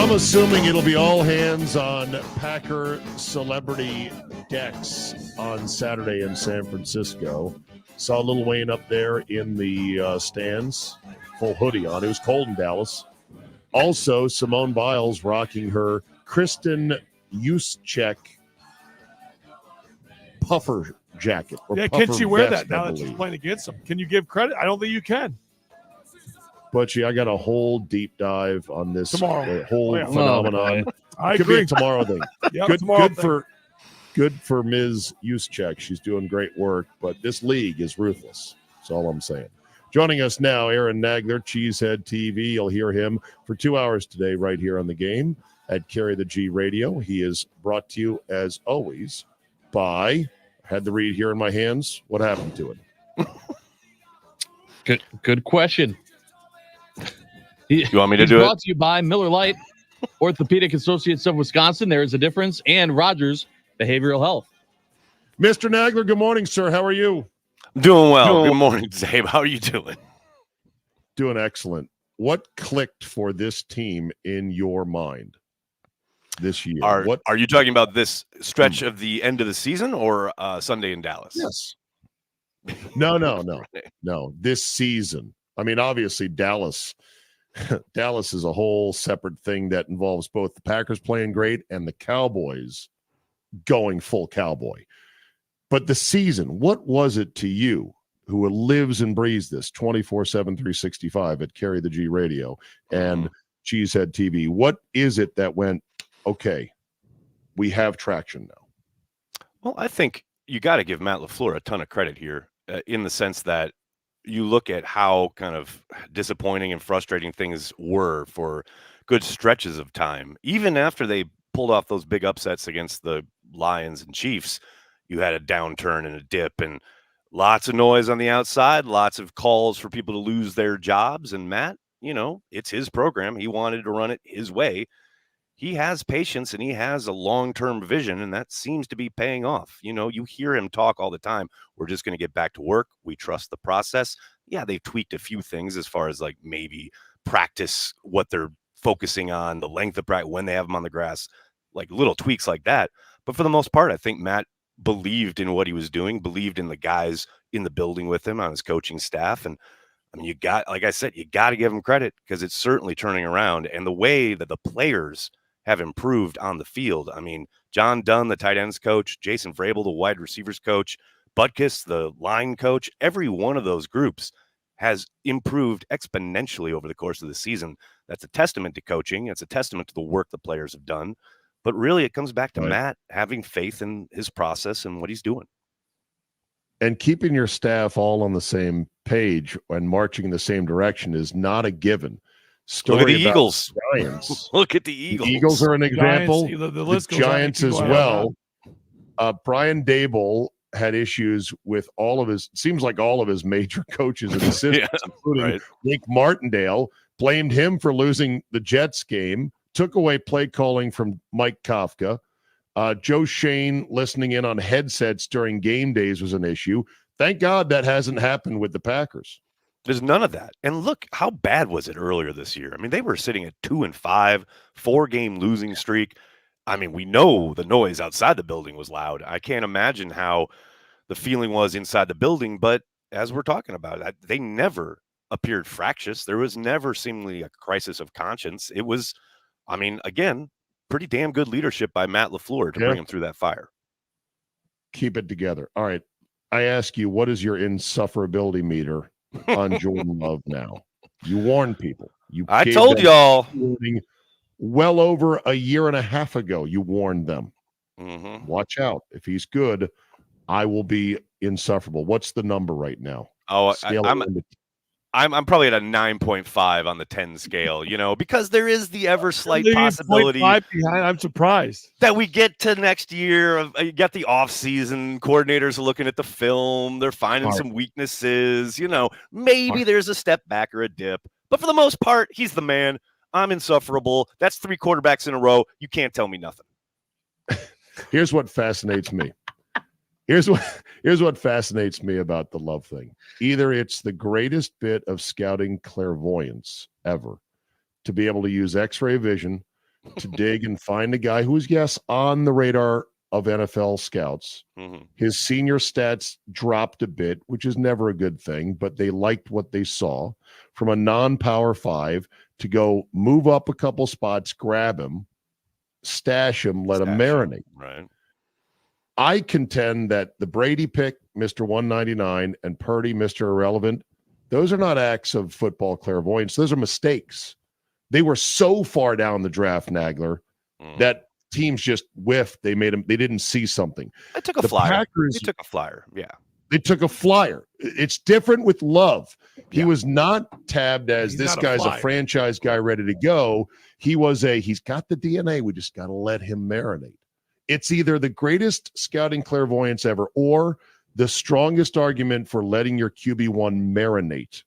I'm assuming it'll be all hands on Packer celebrity decks on Saturday in San Francisco. Saw Lil Wayne up there in the stands, full hoodie on. It was cold in Dallas. Also, Simone Biles rocking her Kristen Juszczyk puffer jacket. Yeah, can she wear that now that she's playing against them? Can you give credit? I don't think you can. Butchie, I got a whole deep dive on this tomorrow. whole phenomenon. I Could agree. be a tomorrow thing. Yep, good for Ms. Juszczyk. She's doing great work, but this league is ruthless. That's all I'm saying. Joining us now, Aaron Nagler, Cheesehead TV. You'll hear him for 2 hours today right here on the game at Carry the G Radio. He is brought to you, as always, by, had the read here in my hands. What happened to it? Good question. You want me to do it? Brought to you by Miller Lite, Orthopedic Associates of Wisconsin. There is a difference. And Rogers Behavioral Health. Mr. Nagler, good morning, sir. How are you? Doing well. Good morning, Czabe. How are you doing? Doing excellent. What clicked for this team in your mind this year? Are you talking about this stretch of the end of the season or Sunday in Dallas? Yes. No. This season. I mean, obviously, Dallas is a whole separate thing that involves both the Packers playing great and the Cowboys going full cowboy. But the season, what was it to you, who lives and breathes this 24/7, 365 at Carry the G Radio and Cheesehead TV? What is it that went, okay, we have traction now? Well, I think you got to give Matt LaFleur a ton of credit here in the sense that you look at how kind of disappointing and frustrating things were for good stretches of time. Even after they pulled off those big upsets against the Lions and Chiefs, you had a downturn and a dip and lots of noise on the outside, lots of calls for people to lose their jobs. And Matt, it's his program. He wanted to run it his way. He has patience and he has a long-term vision, and that seems to be paying off. You hear him talk all the time. We're just going to get back to work. We trust the process. Yeah, they've tweaked a few things as far as like maybe practice, what they're focusing on, the length of practice, when they have them on the grass, like little tweaks like that. But for the most part, I think Matt believed in what he was doing, believed in the guys in the building with him on his coaching staff. And I mean, like I said, you got to give him credit because it's certainly turning around. And the way that the players have improved on the field. I mean, John Dunn, the tight ends coach, Jason Vrabel, the wide receivers coach, Butch, the line coach, every one of those groups has improved exponentially over the course of the season. That's a testament to coaching. It's a testament to the work the players have done. But really, it comes back to Matt having faith in his process and what he's doing. And keeping your staff all on the same page and marching in the same direction is not a given. Look at the Eagles. Giants. Look at the Eagles. The Eagles are an example. The Giants as well. Brian Daboll had issues with all of his major coaches and assistants, including Nick Martindale, blamed him for losing the Jets game, took away play calling from Mike Kafka. Joe Shane listening in on headsets during game days was an issue. Thank God that hasn't happened with the Packers. There's none of that. And look, how bad was it earlier this year? I mean, they were sitting at 2-5, 4-game losing streak. I mean, we know the noise outside the building was loud. I can't imagine how the feeling was inside the building. But as we're talking about, they never appeared fractious. There was never seemingly a crisis of conscience. It was, I mean, again, pretty damn good leadership by Matt LaFleur to bring him through that fire. Keep it together. All right. I ask you, what is your insufferability meter on Jordan Love now? You warned people. I told y'all well over a year and a half ago. You warned them. Mm-hmm. Watch out. If he's good, I will be insufferable. What's the number right now? Oh, I'm probably at a 9.5 on the 10 scale, because there is the ever slight possibility behind. I'm surprised that we get to next year. You get the off season coordinators are looking at the film. They're finding some weaknesses, maybe there's a step back or a dip, but for the most part, he's the man. I'm insufferable. That's 3 quarterbacks in a row. You can't tell me nothing. Here's what fascinates me. Here's what fascinates me about the Love thing. Either it's the greatest bit of scouting clairvoyance ever to be able to use X-ray vision to dig and find a guy who was, yes, on the radar of NFL scouts. Mm-hmm. His senior stats dropped a bit, which is never a good thing, but they liked what they saw from a non-power 5 to go move up a couple spots, grab him, stash him, let him marinate. Right. I contend that the Brady pick, Mr. 199, and Purdy, Mr. Irrelevant, those are not acts of football clairvoyance. Those are mistakes. They were so far down the draft, Nagler, that teams just whiffed. They didn't see something. They took a flyer. They took a flyer. Yeah. They took a flyer. It's different with Love. He was not tabbed as this guy's a franchise guy ready to go. He's got the DNA. We just got to let him marinate. It's either the greatest scouting clairvoyance ever or the strongest argument for letting your QB1 marinate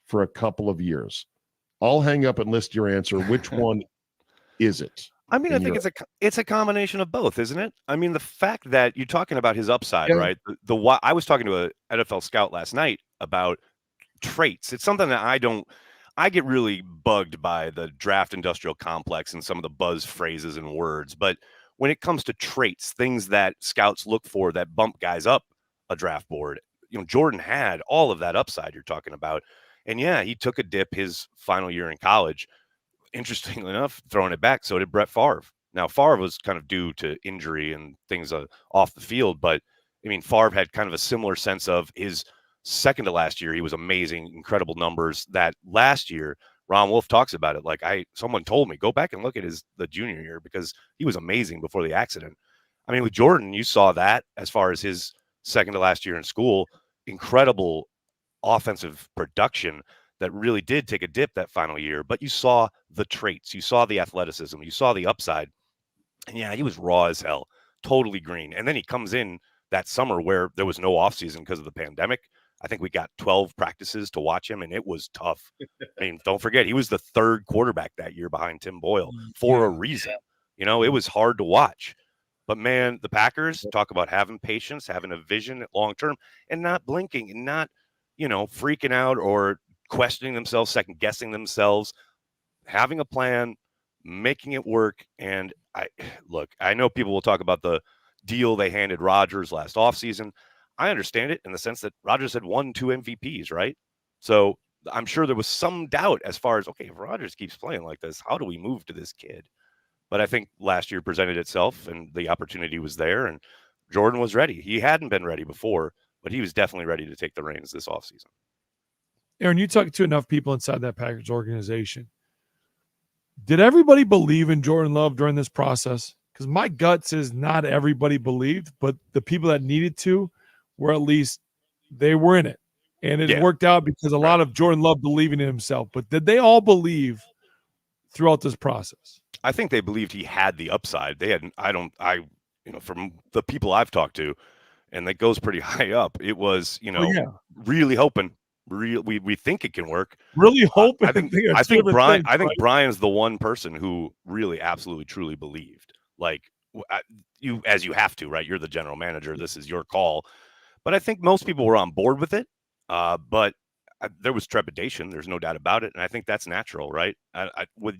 for a couple of years. I'll hang up and list your answer. Which one is it? I mean, I think it's a combination of both, isn't it? I mean, the fact that you're talking about his upside, right? I was talking to an NFL scout last night about traits. It's something that I get really bugged by the draft industrial complex and some of the buzz phrases and words. But when it comes to traits, things that scouts look for that bump guys up a draft board, Jordan had all of that upside you're talking about. And yeah, he took a dip his final year in college. Interestingly enough, throwing it back, so did Brett Favre. Now, Favre was kind of due to injury and things off the field, but I mean, Favre had kind of a similar sense of his second to last year. He was amazing, incredible numbers. That last year, Ron Wolf talks about it. Like someone told me, go back and look at the junior year because he was amazing before the accident. I mean, with Jordan, you saw that as far as his second to last year in school, incredible offensive production that really did take a dip that final year, but you saw the traits, you saw the athleticism, you saw the upside. And yeah, he was raw as hell, totally green. And then he comes in that summer where there was no offseason because of the pandemic. I think we got 12 practices to watch him, and it was tough. I mean, don't forget, he was the third quarterback that year behind Tim Boyle for a reason. It was hard to watch. But man, the Packers talk about having patience, having a vision long term, and not blinking and not, freaking out or questioning themselves, second guessing themselves, having a plan, making it work. And I know people will talk about the deal they handed Rodgers last offseason. I understand it in the sense that Rodgers had won 2 MVPs, right? So I'm sure there was some doubt as far as, okay, if Rodgers keeps playing like this, how do we move to this kid? But I think last year presented itself and the opportunity was there and Jordan was ready. He hadn't been ready before, but he was definitely ready to take the reins this offseason. Aaron, you talk to enough people inside that Packers organization. Did everybody believe in Jordan Love during this process? Because my gut says not everybody believed, but the people that needed to were at least they were in it. And it worked out because a lot of Jordan Love believing in himself. But did they all believe throughout this process? I think they believed he had the upside. They hadn't, from the people I've talked to, and that goes pretty high up, it was, really hoping. We think it can work. Really hoping. I think Brian's the one person who really absolutely truly believed. Like you have to, right? You're the general manager. This is your call. But I think most people were on board with it. But there was trepidation. There's no doubt about it. And I think that's natural, right?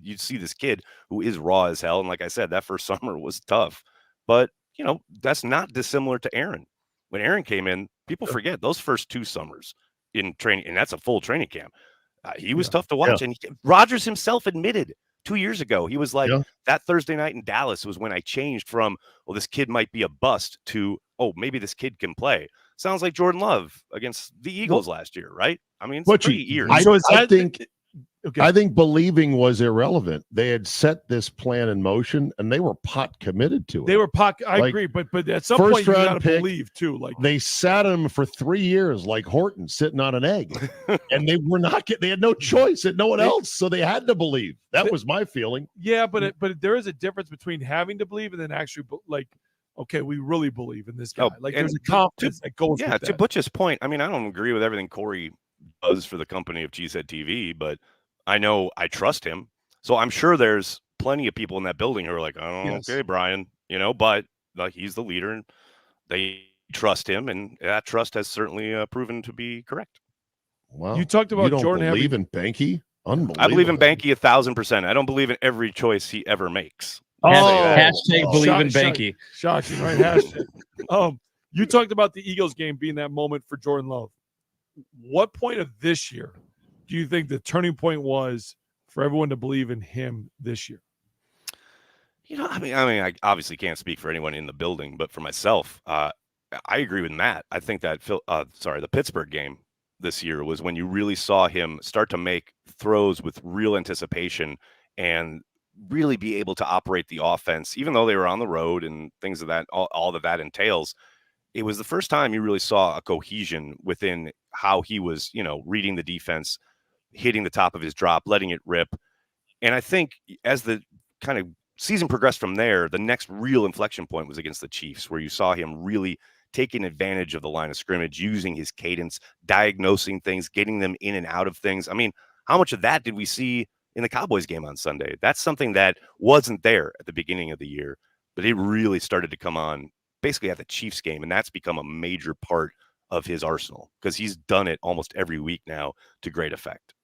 You see this kid who is raw as hell. And like I said, that first summer was tough. But, that's not dissimilar to Aaron. When Aaron came in, people forget those first 2 summers in training, and that's a full training camp. He was tough to watch. And Rodgers himself admitted 2 years ago, he was like, that Thursday night in Dallas was when I changed from, well, this kid might be a bust to, oh, maybe this kid can play. Sounds like Jordan Love against the Eagles last year, right? I mean, it's pretty eerie. I think believing was irrelevant. They had set this plan in motion, and they were pot committed to it. They were pot. I agree, but at some point you got to believe too. Like they sat him for 3 years, like Horton sitting on an egg, and they were not. They had no choice, and no one else, so they had to believe. That was my feeling. Yeah, but there is a difference between having to believe and then actually okay, we really believe in this guy. There's a confidence that goes. Yeah, to Butch's point, I mean, I don't agree with everything Corey does for the company of Cheesehead TV, but I know I trust him. So I'm sure there's plenty of people in that building who are like, oh, okay, Brian, but he's the leader and they trust him. And that trust has certainly proven to be correct. Wow. You talked about you don't Jordan believe in Banky? Unbelievable. I believe in Banky 1,000%. I don't believe in every choice he ever makes. Hashtag believe in Banky. Shocking, right? Hashtag. You talked about the Eagles game being that moment for Jordan Love. What point of this year do you think the turning point was for everyone to believe in him this year? I obviously can't speak for anyone in the building, but for myself, I agree with Matt. I think that the Pittsburgh game this year was when you really saw him start to make throws with real anticipation and really be able to operate the offense, even though they were on the road and things of that, all that entails. It was the first time you really saw a cohesion within how he was, reading the defense, hitting the top of his drop, letting it rip. And I think as the kind of season progressed from there, the next real inflection point was against the Chiefs, where you saw him really taking advantage of the line of scrimmage, using his cadence, diagnosing things, getting them in and out of things. I mean, how much of that did we see in the Cowboys game on Sunday? That's something that wasn't there at the beginning of the year, but it really started to come on basically at the Chiefs game, and that's become a major part of his arsenal because he's done it almost every week now to great effect.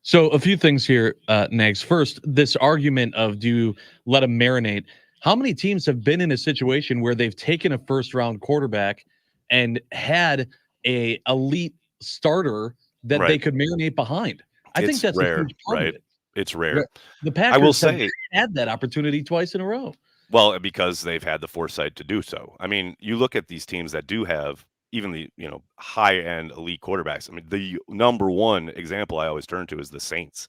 So a few things here, Nags. First, this argument of do you let him marinate? How many teams have been in a situation where they've taken a first-round quarterback and had a elite starter that they could marinate behind? I think that's rare, a huge part of it. It's rare. The Packers I will say, had that opportunity twice in a row. Well, because they've had the foresight to do so. I mean, you look at these teams that do have even the high-end elite quarterbacks. I mean, the number one example I always turn to is the Saints.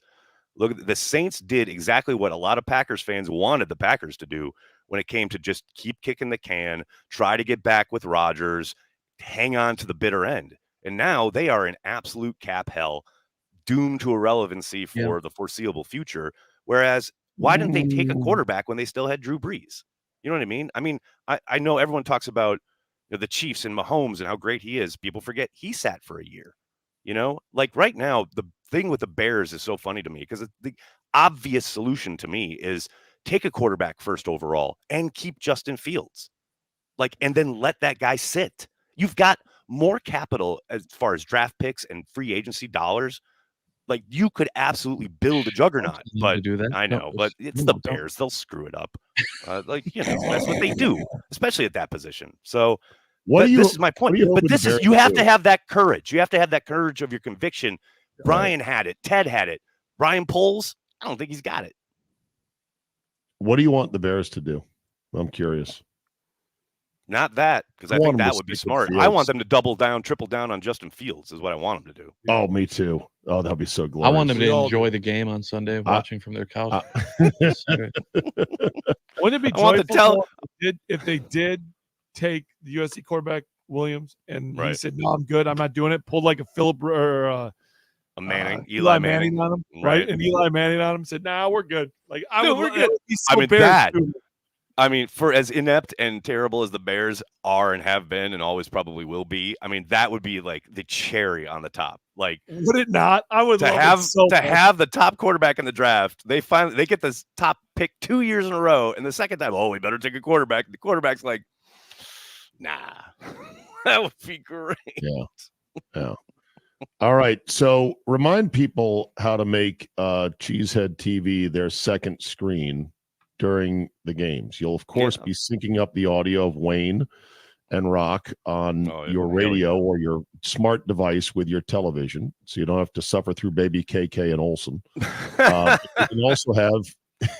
Look, the Saints did exactly what a lot of Packers fans wanted the Packers to do when it came to just keep kicking the can, try to get back with Rodgers, hang on to the bitter end. And now they are in absolute cap hell, doomed to irrelevancy for the foreseeable future. Whereas, why didn't they take a quarterback when they still had Drew Brees? You know what I mean? I mean, I know everyone talks about the Chiefs and Mahomes and how great he is. People forget he sat for a year. Like right now, the thing with the Bears is so funny to me because the obvious solution to me is take a quarterback first overall and keep Justin Fields. And then let that guy sit. You've got more capital as far as draft picks and free agency dollars. You could absolutely build a juggernaut, but do that. I know, but it's the Bears. They'll screw it up. That's what they do, especially at that position. So this is my point. But you have to have that courage. You have to have that courage of your conviction. Brian had it. Ted had it. Brian Poles, I don't think he's got it. What do you want the Bears to do? I'm curious. Not that, because I think that would be smart. I want them to double down, triple down on Justin Fields is what I want them to do. Oh, me too. Oh, that'd be so glorious. I want them to enjoy the game on Sunday, watching from their couch. Wouldn't it be joyful if they did take the USC quarterback Williams and he said, "No, I'm good. I'm not doing it." Pulled like a Philip or a Manning, Eli Manning on him, right? And Eli Manning on him said, "Nah, we're good." We're good. I mean, for as inept and terrible as the Bears are and have been and always probably will be, I mean, that would be like the cherry on the top. Would it not? I would have the top quarterback in the draft. They get this top pick 2 years in a row, and the second time, we better take a quarterback. The quarterback's like, nah, that would be great. Yeah. All right. So remind people how to make Cheesehead TV their second screen during the games. You'll of course be syncing up the audio of Wayne and Rock on your radio or your smart device with your television, so you don't have to suffer through baby KK and Olsen.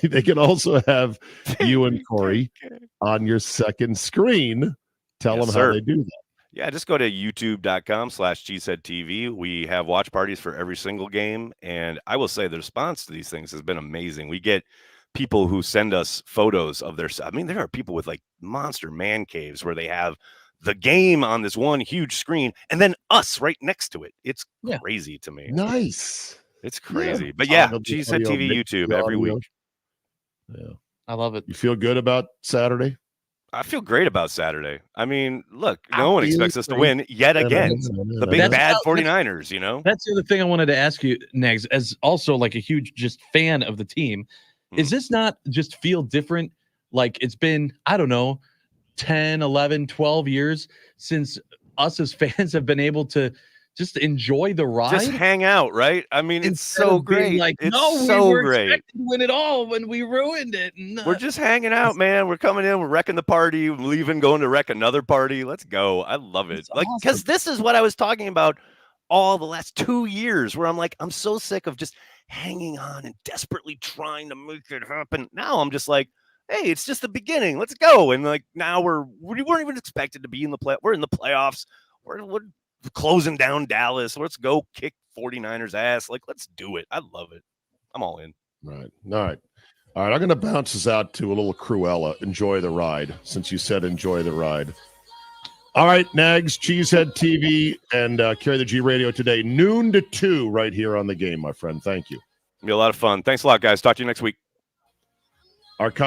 They can also have you and Corey on your second screen. Tell them how they do that. Yeah, just go to youtube.com/Cheesehead TV. We have watch parties for every single game, and I will say the response to these things has been amazing. We get people who send us photos of their, I mean, there are people with monster man caves where they have the game on this one huge screen and then us right next to it. It's crazy to me. Nice. It's crazy. But Cheesehead TV YouTube every week. Yeah. I love it. You feel good about Saturday? I feel great about Saturday. I mean, look, no one expects us to win yet again. The big bad 49ers, That's the other thing I wanted to ask you, Negs, as also a huge just fan of the team. Is this not just feel different? It's been, I don't know, 10, 11, 12 years since us as fans have been able to just enjoy the ride. Just hang out, right? I mean, it's Instead so of being great. like, It's no, so we were great. expected to win it all when we ruined it. And, We're just hanging out, man. We're coming in, we're wrecking the party, we're leaving, going to wreck another party. Let's go. I love it. It's Like, because awesome. this is what I was talking about all the last 2 years, where I'm like, I'm so sick of just hanging on and desperately trying to make it happen. Now I'm just like, hey, it's just the beginning. Let's go. And like now we weren't even expected to be in the play. We're in the playoffs. We're closing down Dallas. Let's go kick 49ers ass. Like, let's do it. I love it. I'm all in. Right. All right. All right. I'm going to bounce this out to a little Cruella. Enjoy the ride, since you said enjoy the ride. All right, Nags, Cheesehead TV, and Carry the G Radio today, noon to 2 right here on the game, my friend. Thank you. It'll be a lot of fun. Thanks a lot, guys. Talk to you next week. Our